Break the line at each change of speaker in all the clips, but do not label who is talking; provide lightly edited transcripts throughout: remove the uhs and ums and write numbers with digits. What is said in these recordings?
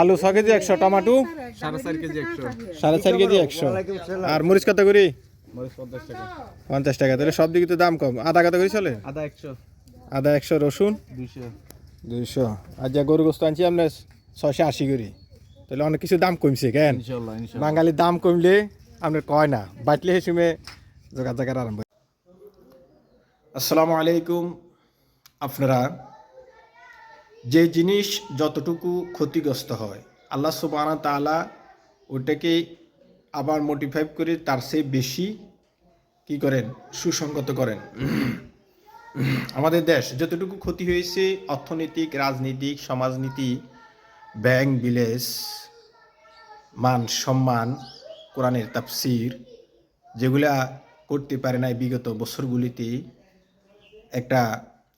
আলু 6 KG 100, tomato
4.5 KG 100,
4.5 KG 100, আর মরিচ কত করে?
মরিচ 50 টাকা,
50 টাকা। তাহলে সব দিকে তো দাম কম। আদা কত করে চলে?
আদা 100,
আদা 100, রসুন
200,
200। আর যা গরু গোস্ত আনছি আমরা 680 করে। তাহলে অনেক কিছু দাম কমছে কেন?
ইনশাআল্লাহ ইনশাআল্লাহ।
বাঙালির দাম কমলে আপনার কয় না, বাটলে হেসুমে যোগাযোগ আরম্ভ। আসসালামু আলাইকুম। আপনারা যে জিনিস যতটুকু ক্ষতিগ্রস্ত হয় আল্লাহ সুবহানাহু ওয়া তাআলা ওটাকে আবার মোটিফাই করে তার চেয়ে বেশি কি করেন, সুসংগত করেন। আমাদের দেশ যতটুকু ক্ষতি হয়েছে অর্থনৈতিক, রাজনৈতিক, সমাজনীতি, ব্যাংক বিলেস, মান সম্মান, কোরআনের তাফসির যেগুলা করতে পারে নাই বিগত বছরগুলিতে, একটা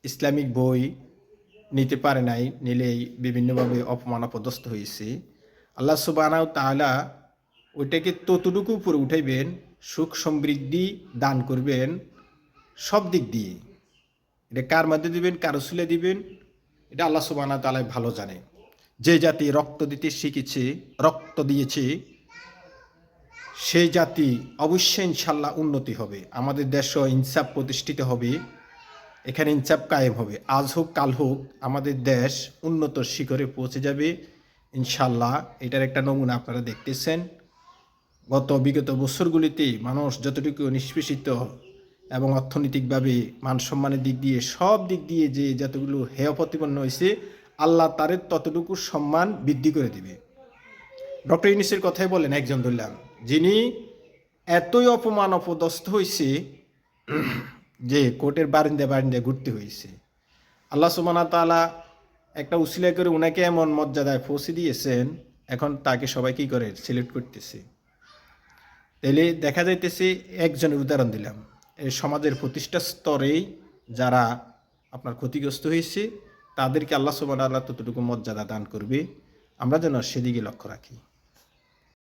ইসলামিক বই নিতে পারে নাই, নিলেই বিভিন্নভাবে অপমান অপদস্থ হয়েছে। আল্লাহ সুবহানাহু ওয়া তাআলা ওইটাকে ততটুকু উপরে উঠাইবেন, সুখ সমৃদ্ধি দান করবেন সব দিক দিয়ে। এটা কার মধ্যে দিবেন, কার উসিলায় দিবেন, এটা আল্লাহ সুবহানাহু ওয়া তাআলা ভালো জানে। যে জাতি রক্ত দিতে শিখেছে, রক্ত দিয়েছে, সেই জাতি অবশ্যই ইনশাল্লাহ উন্নতি হবে। আমাদের দেশও ইনসাফ প্রতিষ্ঠিত হবে, এখানে ইনসাফ কায়েম হবে। আজ হোক কাল হোক আমাদের দেশ উন্নত শিখরে পৌঁছে যাবে ইনশাল্লাহ। এটার একটা নমুনা আপনারা দেখতেছেন। বিগত বছরগুলিতে মানুষ যতটুকু নিষ্পেষিত এবং অর্থনৈতিকভাবে মান সম্মানের দিক দিয়ে সব দিক দিয়ে যে যতগুলো হেয় প্রতিপন্ন হয়েছে, আল্লাহ তাদের ততটুকু সম্মান বৃদ্ধি করে দিবে। ডক্টর ইউনূসের কথাই বলেন একজন ধরলাম, যিনি এতই অপমান অপদস্থ হয়েছে যে কোর্টের বারিন্দায় ঘুরতে হয়েছে। আল্লাহ সুবহানাহু ওয়া তাআলা একটা উসিলা করে ওনাকে এমন মর্যাদায় পৌঁছে দিয়েছেন, এখন তাকে সবাই কী করে সিলেক্ট করতেছে। তাহলে দেখা যাইতেছে, একজনের উদাহরণ দিলাম, এই সমাজের প্রতিষ্ঠা স্তরেই যারা আপনার ক্ষতিগ্রস্ত হয়েছে তাদেরকে আল্লাহ সুবহানাহু ওয়া তাআলা ততটুকু মর্যাদা দান করবে। আমরা যেন সেদিকে লক্ষ্য রাখি।